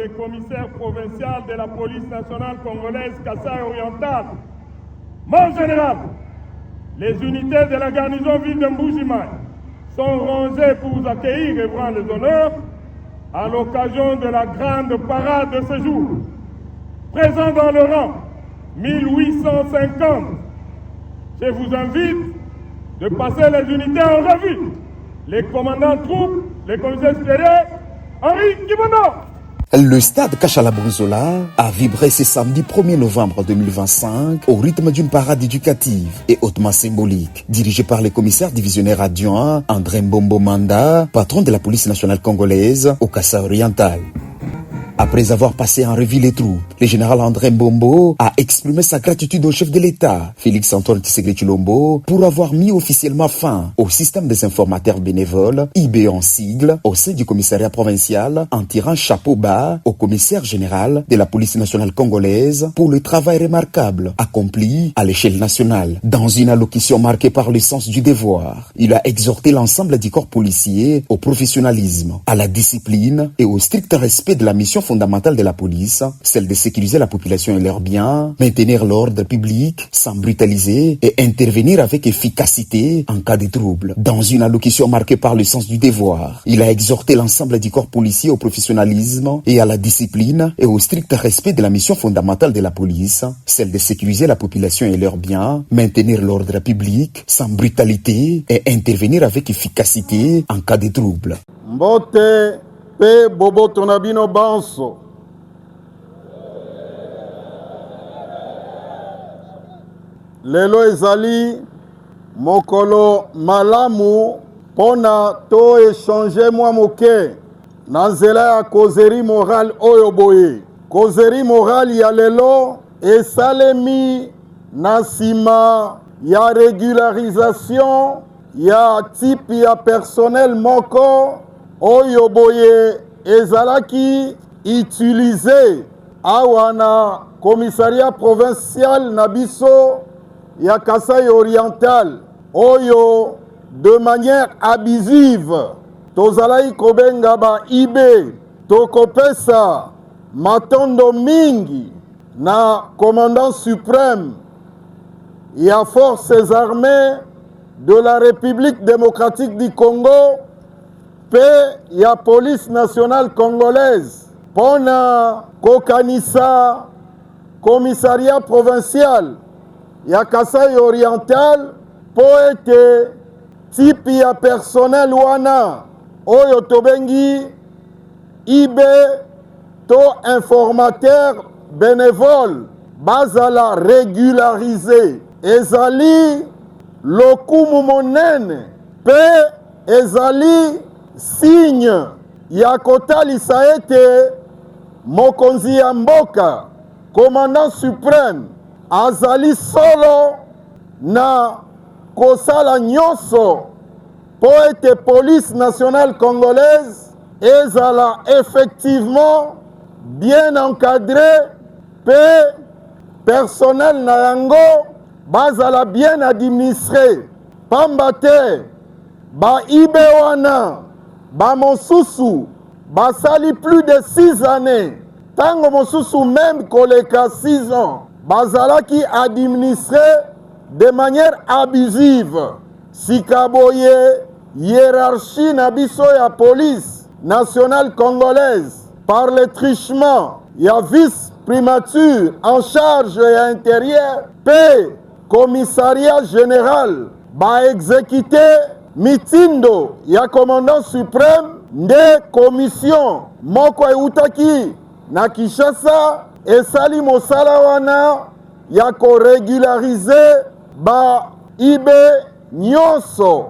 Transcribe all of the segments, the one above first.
le commissaire provincial de la police nationale congolaise Kasaï oriental. Mon général, les unités de la garnison ville de Mbujimaï sont rangées pour vous accueillir et vous rendre les honneurs à l'occasion de la grande parade de ce jour. Présent dans le rang 1850, je vous invite de passer les unités en revue. Les commandants de troupes, les commissaires supérieurs, Henri Kibono. Le stade Kachala-Bonzola a vibré ce samedi 1er novembre 2025 au rythme d'une parade éducative et hautement symbolique, dirigée par le commissaire divisionnaire adjoint André Mbombo Manda, patron de la police nationale congolaise au Kasaï oriental. Après avoir passé en revue les troupes, le général André Mbombo a exprimé sa gratitude au chef de l'État, Félix-Antoine Tshisekedi Tshilombo, pour avoir mis officiellement fin au système des informateurs bénévoles, IB en sigle, au sein du commissariat provincial, en tirant chapeau bas au commissaire général de la police nationale congolaise pour le travail remarquable accompli à l'échelle nationale. Dans une allocution marquée par le sens du devoir, il a exhorté l'ensemble du corps policier au professionnalisme, à la discipline et au strict respect de la mission fondamentale de la police, celle de sécuriser la population et leurs biens, maintenir l'ordre public sans brutaliser et intervenir avec efficacité en cas de trouble. Dans une allocution marquée par le sens du devoir, il a exhorté l'ensemble du corps policier au professionnalisme et à la discipline et au strict respect de la mission fondamentale de la police, celle de sécuriser la population et leurs biens, maintenir l'ordre public sans brutalité et intervenir avec efficacité en cas de trouble. Mbote Pe Bobo Tonabino Banso. Lelo ezali mokolo malamu pona to échanger moi moke na nzela ya kozeri moral oyo boye. Kozeri moral ya lelo esalemi na sima ya régularisation ya type ya personnel moko oyo boye ezalaki utilisé awa na commissariat provincial na biso ya Kasaï oriental oyo de manière abusive tozalaki kobenga ba IB tokopesa matondo mingi na commandant suprême ya forces armées de la République démocratique du Congo pe ya police nationale congolaise pona kokanisa commissariat provincial ya Kasaï oriental po ete type ya personnel wana oyo tobengi IB to informateur bénévole bazala régularisé ezali lokumu monene pe ezali signe ya kotalisa ete mokonzi ya mboka commandant suprême azali solo na kosala nyonso po ete police nationale congolaise ezala effectivement bien encadré pe personnel na yango bazala bien administré pamba te ba IB wana ba mosusu basali plus de 6 années tango mosusu même koleka 6 ans bazalaki administré de manière abusive sikaboye hiérarchie na biso ya police nationale congolaise par le trichement ya vice primature en charge ya intérieur pe commissariat général ba exécuté mitindo ya commandant suprême nde commission moko eutaki na Kinshasa esali mosala wana ya korégularize ba IB nyonso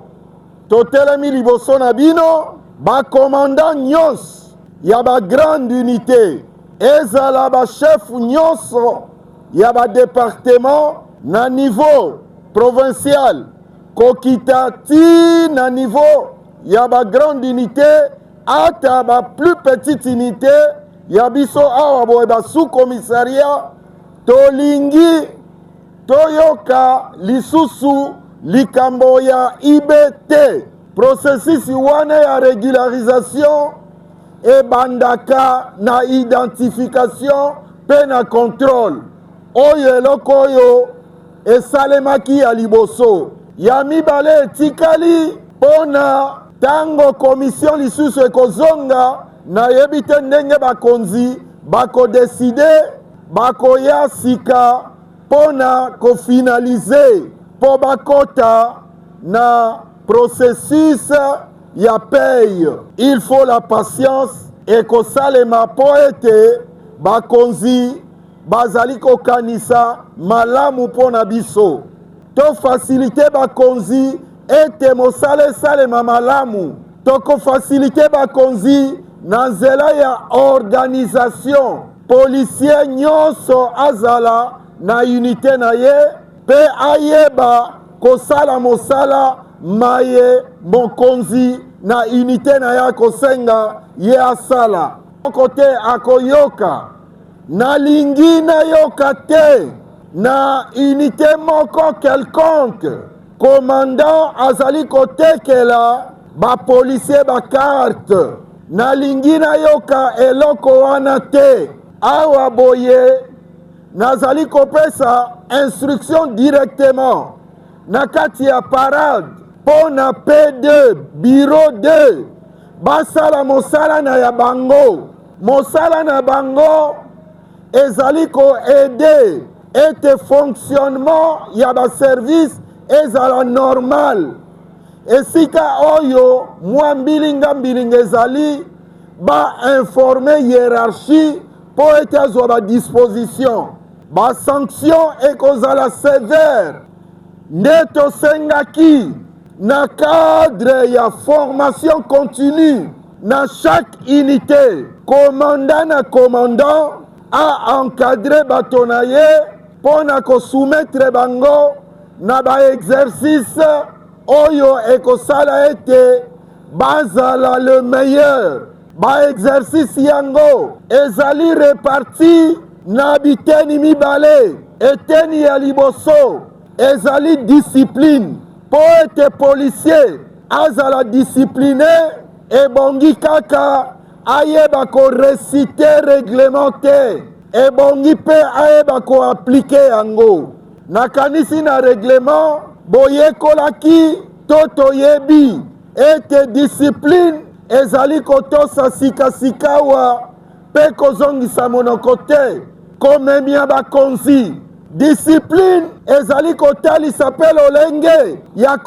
totelemi liboso na bino ba commandant nyonso ya ba grande unité ezala ba chef nyonso ya ba département na niveau provincial kokita ti na niveau ya ba grande unité ata ba plus petite unité ya biso awa boye ba sous-commissariat tolingi toyoka lisusu likambo ya IBT processus wana ya régularisation ebandaka na identification pe na contrôle oyo eloko oyo esalemaki ya liboso ya mibale etikali mpona ntango komission lisusu ekozonga nayebi te ndenge bakonzi bakodeside bakoya sika mpona kofinalize mpo bakota na processus ya paye. Il faut la patience ekosalema mpo ete bakonzi bazali kokanisa malamu mpona biso to facilite bakonzi ete mosala esalema malamu tokofasilite bakonzi na nzela ya organisation policier nyonso azala na unité na ye mpe ayeba kosala mosala maye mokonzi na unité na ye akosenga ye asala moko te akoyoka nalingi nayoka te na unité moko quelconque commandant azali kotekela bapolisier bakarte nalingi nayoka eloko wana te awa boye nazali kopesa instruction directement na kati ya parade mpo na P2 bureau 2 basala mosala na ya bango mosala na bango ezali koede ete fonctionnement ya baservice ezala normal esika oyo mwa mbilinga ezali bainforme hiérarchie mpo ete azwa badisposition basanction ekozala sévère nde tosengaki na cadre ya formation continue na chaque unité commandant na commandant a encadré bato na ye mpo na kosoumettre bango na baexercice oyo ekosala ete bazala le meilleur baexercice yango ezali reparti na biteni mibale eteni ya liboso ezali discipline mpo ete policier azala discipline ebongi kaka ayeba korecite règlement te ebongi mpe ayeba koaplike yango nakanisi na règlement boyekolaki to toyebi ete discipline ezali kotosa sikasikawa mpe kozongisa monoko te komemia bakonzi discipline ezali kotalisa mpe lolenge ya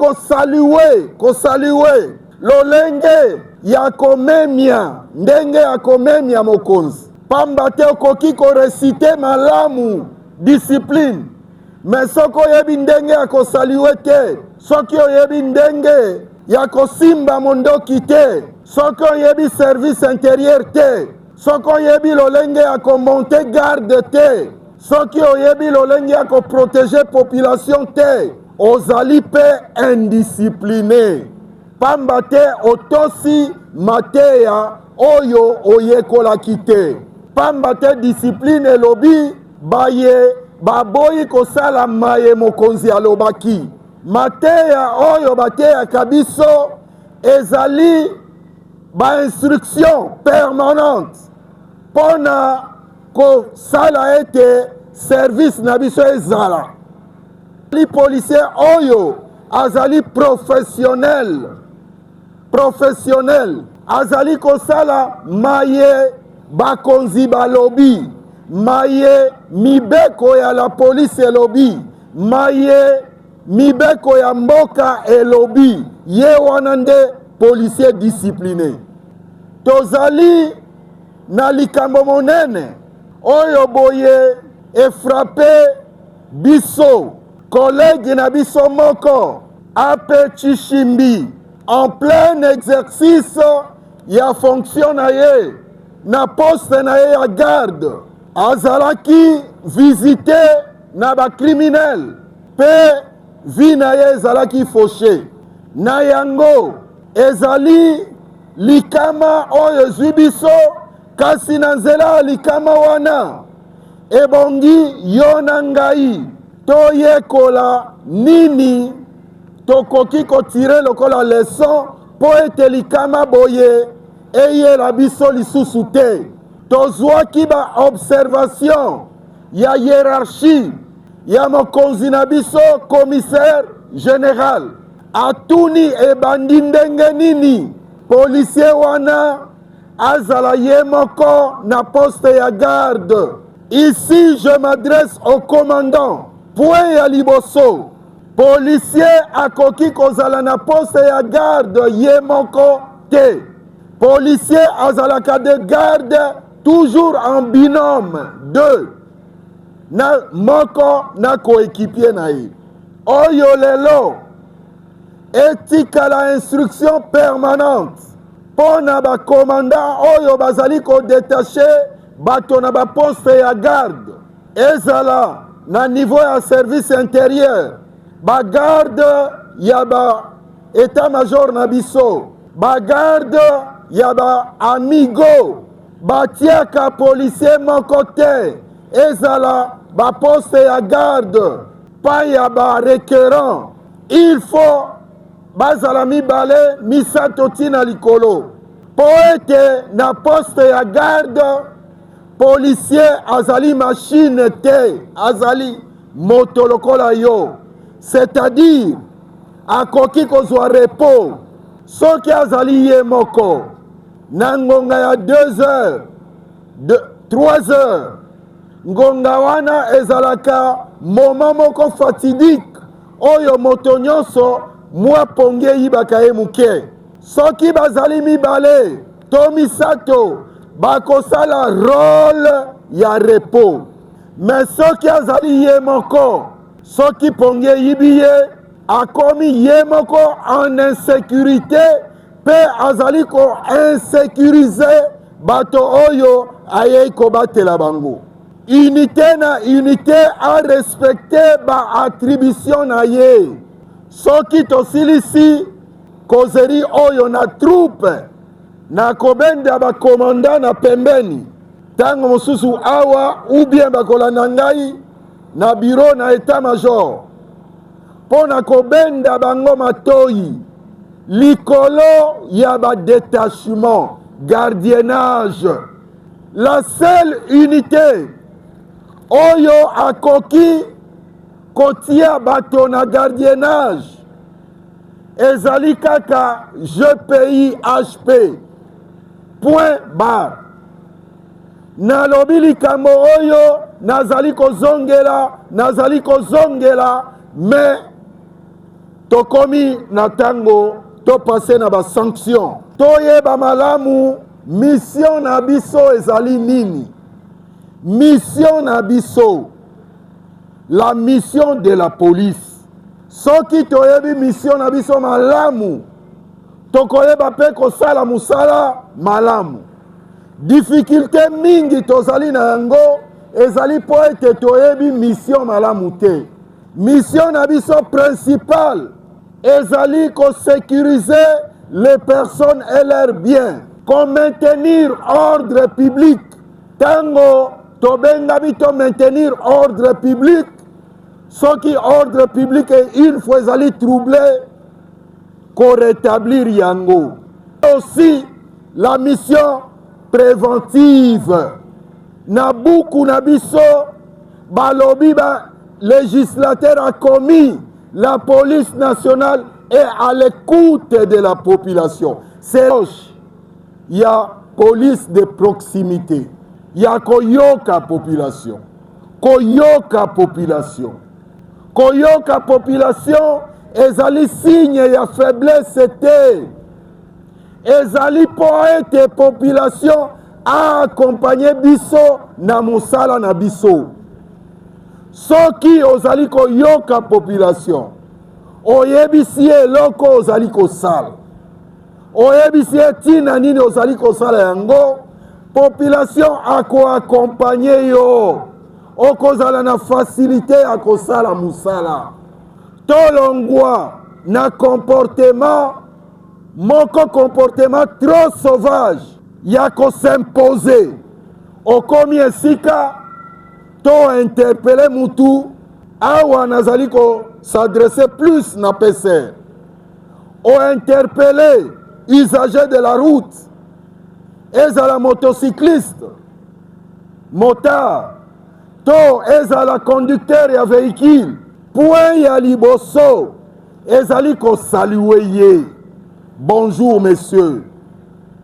kosalue lolenge ya komemia ndenge ya komemia mokonzi pamba te okoki koresite malamu discipline me soki oyebi ndenge ya kosalue te soki oyebi ndenge ya kosimba mondoki te soki oyebi service intérieur te soki oyebi lolenge ya komonte garde te soki oyebi lolenge ya koprotege population te ozali mpe indiscipline pamba te otosi mateya oyo oyekolaki te pamba te discipline elobi baye baboyi kosala maye mokonzi alobaki mateya oyo bateyaka biso ezali bainstruction permanente mpona kosala ete service na biso ezala li policier oyo azali professionnel azali kosala maye bakonzi balobi maye mibeko ya la police elobi maye mibeko ya mboka elobi ye wana nde policier discipliné tozali na likambo monene oyo boye efrape biso collègue na biso moko ape Chishimbi en plein exercice ya fonction na ye na poste na ye ya garde azalaki visite na bacriminel pe vi na ye ezalaki fauché na yango ezali likama oyo ezwi biso kasi na nzela ya likama wana ebongi yo na ngai toyekola nini tokoki kotire lokola leson mpo ete likama boye eyela biso lisusu te. Tozwaki ba observation ya hiérarchie ya mokonzi na biso commissaire général atuni ebandi ndenge nini policier wana azala ye moko na poste ya garde. Ici je m'adresse au commandant. Point ya liboso, policier akoki kozala na poste ya garde ye moko te. Policier azalaka de garde toujours en binôme, deux. Na moko na coéquipier na ye. Oyo lelo etikala instruction permanente pona ba commandant oyo bazali ko détacher bato na ba poste ya garde. Ezala na niveau ya service intérieur, ba garde ya ba état-major na biso, ba garde ya ba amigo, batiaka policier moko te. Ezala ba poste ya garde, pa ya ba requérant. Il faut bazala mibale misato tina likolo. Po ete na poste ya garde, policier azali machine te, azali moto lokola yo. C'est-à-dire, akoki kozwa repos. Soki azali ye moko, na ngonga ya 2 heures, 3 heures, ngonga wana ezalaka moment moko fatidique, oyo moto nyonso mwa ponge yibaka ye muke. Soki bazali mibale, to misato, bakosala rôle ya repos. Mais soki azali ye moko, soki ponge yibiye, akomi ye moko en insécurité, pe azali ko insécuriser bato oyo ayei kobatela bango. Unité na unité a respecter ba attribution na ye. Soki tosilisi kozeri oyo na troupe, na kobenda ba commandant na pembeni, tango mosusu awa ou bien bakolanda ngai na bureau na état-major, pona kobenda bango matoi likolo ya ba détachement, gardiennage. La seule unité oyo akoki kotia bato na gardiennage ezali kaka GPI-HP. Point barre. Nalobi likambo oyo nazali kozongela, mais tokomi na tango to passe na ba sanction. Toyeba malamu mission na biso ezali nini? Mission na biso, la mission de la police. Soki toyebi mission na biso malamu, tokoyeba pe kosala musala malamu. Difficulté mingi tozali na yango ezali po ete toyebi mission malamu te. Mission na biso principale ezali ko sécuriser les personnes et leurs biens, ko maintenir ordre public. Tango tobengabi to maintenir ordre public, soki ordre public et une fois ezali troublé, ko rétablir yango. Aussi la mission préventive. Na buku na biso balobi ba législateur a commis, la police nationale est à l'écoute de la population. C'est il y a police de proximité. Il y a koyoka population. Koyoka population. Koyoka population ezali signe ya faiblesse te. Ezali poete population a accompagné biso na musala na biso. Soki ozali koyoka population, oyebisi eloko ozali kosala, oyebisi tina nini ozali kosala yango, population ako accompagné yo, okozala na facilité a kosala musala. Tolongwa na comportement, moko comportement trop sauvage, yako s'imposer. Okomi esika, to interpeller mutu, awa nazali ko s'adresser plus na PC. O interpeller usager de la route, ezala motocycliste, motard, to ezala conducteur ya véhicule, point ya liboso ezali ko saluer ye. Bonjour monsieur,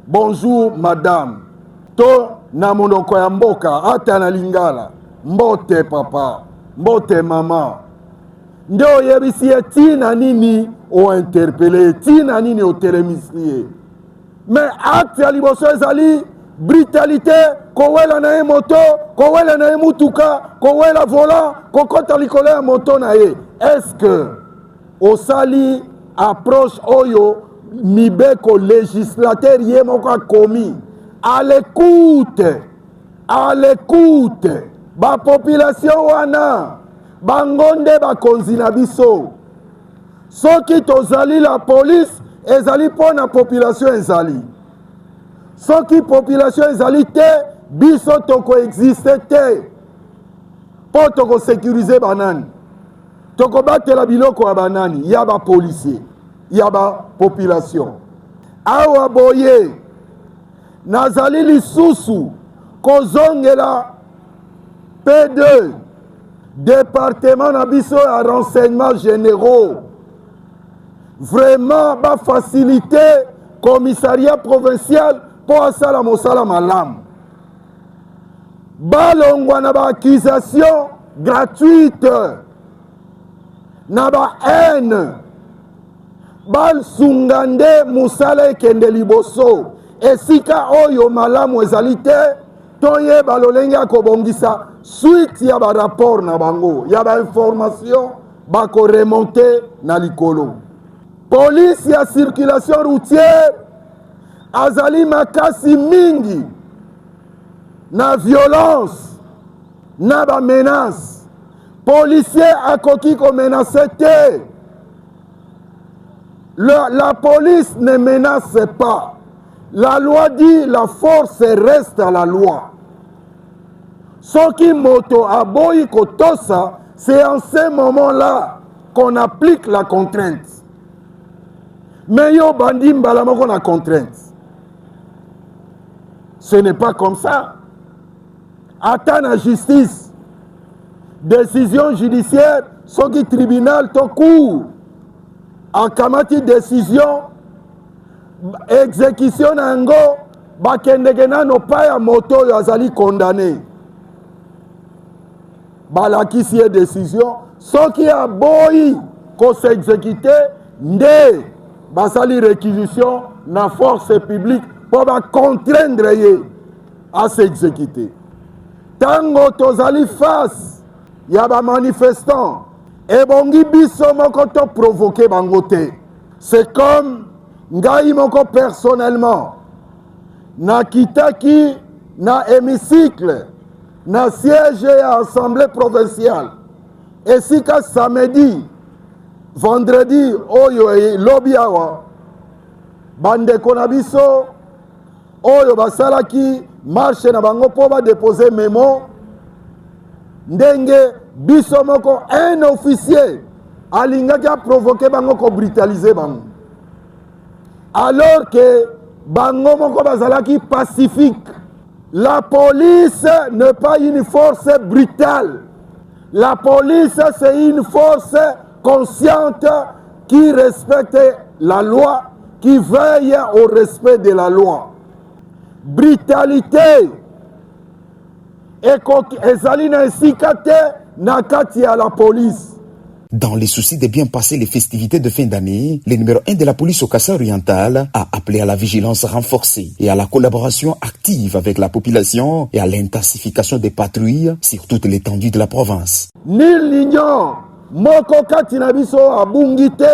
bonjour madame, to na monoko ya mboka ata na lingala, mbote papa, mbote mama. Nde oyebisi ye tina nini o interpellé, tina nini o telemisi. Mais acte ya liboso ezali brutalité, kowela na ye moto, kowela na ye mutuka, kowela volant, kokota likolo ya moto na ye. Est-ce que osali approche oyo mibeko législateur ye moko akomi? À l'écoute, ba population wana bangonde bakonzi na biso. Soki tozali la police ezali pona population ezali. Soki population ezali te, biso toko existe te. Po toko sécuriser banani. Toko batela biloko ya banani, ya ba policier, ya ba population. Awa boye nazali lisusu kozongela P2 département na biso ya renseignements généraux. Vraiment ba faciliter commissariat provincial pour asala mosala malamu. Balongwa na ba accusation gratuite, na ba haine, bal sungande musala ekende liboso. Esika oyo malamu ezali te, toye balolenge akobongisa suite ya ba rapport na bango, ya ba information bako remonter na likolo. Police ya circulation routière azali makasi mingi na violence na ba menace. Policier akoki ko menacer te. La police ne menace pas. La loi dit la force reste à la loi. Soki moto aboyi kotosa, c'est en ce moment-là qu'on applique la contrainte. Mais yo bandi mbala moko na contrainte. Ce n'est pas comme ça. Attends la justice. Décision judiciaire, soki tribunal to cour. Akamati décision, exécution nango, bakendegena no pa ya moto yo azali condamné. Balakisi ye décision, soki aboyi ko s'exécuter, nde basali réquisition na force publique pour ba contraindre ye à s'exécuter. Tango tozali face ya ba manifestant, ebongi biso moko to provoquer bango te. C'est comme ngai moko personnellement na kitaki na hémicycle na siège ya assemblée provinciale esika samedi vendredi oyo lobi awa bandeko na biso oyo basalaki marche na bango po ba déposer memo ndenge biso moko un officier alingaki a provoquer bango ko brutaliser bango alors que bango moko bazalaki pacifique. La police n'est pas une force brutale. La police c'est une force consciente qui respecte la loi, qui veille au respect de la loi. Brutalité ezali na esika te na kati ya la police. Dans les soucis de bien passer les festivités de fin d'année, le numéro 1 de la police au Kasaï-Oriental a appelé à la vigilance renforcée et à la collaboration active avec la population et à l'intensification des patrouilles sur toute l'étendue de la province. Nul n'ignore, moko kati na biso abungite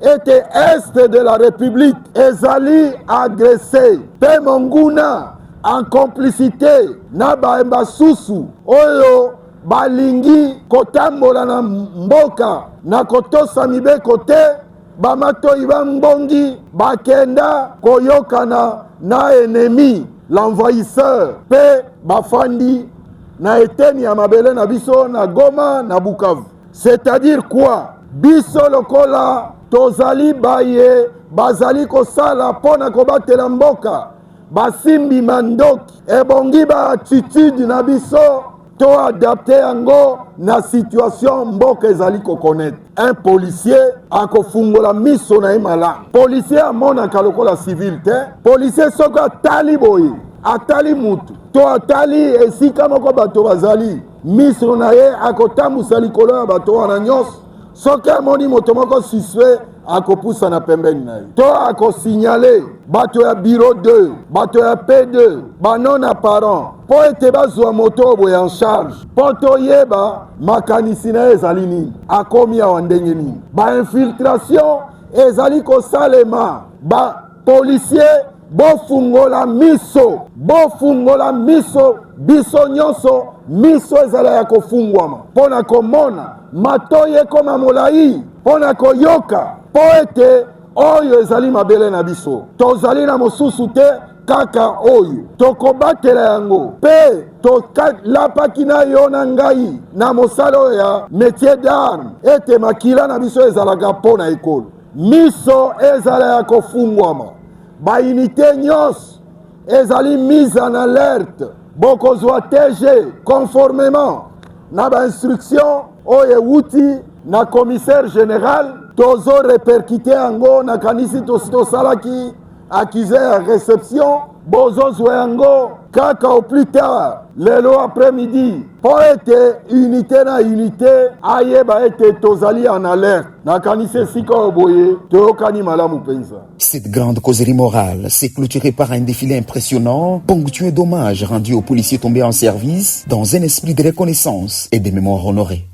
était est de la République, ezali agressé, pe monguna en complicité na baemba susu oyo balingi kotambola na mboka na kotosa mibeko te, bamatoi bambongi bakenda koyokana na ennemi l'envahisseur pe bafandi na eteni ya mabele na biso na Goma na Bukavu. C'est-à-dire quoi? Biso lokola tozali baye bazali kosala pona kobatela mboka basimbi mandoki ebongi attitude na biso to adapte yango na situation mboka ezali kokonete. Un policier akofungola miso na ye malamu. Policier amonaka lokola civil te. Policier soko atali boye atali mutu to atali esika moko bato bazali miso na ye akotambusa likolo ya bato wana nyonso. Soki amoni moto moko suspect akopusa na pembeni na ye to akosignale bato ya bureau 2 bato ya P2 banon apparent po ete bazwa moto boye en charge po toyeba makanisi na ye ezali nini akomi awa ndenge nini. Bainfiltration ezali kosalema bapolisier bofungola miso biso nyonso miso ezala ya kofungwama mpona komona matoyi ekoma molai mpona koyoka po ete oyo ezali mabele na biso tozali na mosusu te kaka oyo tokobatela yango mpe tolapaki na yo na ngai na mosala oyo ya métier d'arme ete makila na biso ezalaka mpo na ekolo miso ezala ya kofungwama. Baunité nyonso ezali mise en alerte bokozwa TG conformément na bainstruction oyo ewuti na commissaire général tozo répercuté yango na kanisi tosalaki accusé ya réception bozozwa yango kaka au plus tard lelo après-midi po ete unité na unité ayeba ete tozali en alerte na kanisi esika oyo boye toyokani malamu mpenza. Cette grande causerie morale s'est clôturée par un défilé impressionnant, ponctué d'hommages rendus aux policiers tombés en service dans un esprit de reconnaissance et de mémoire honorée.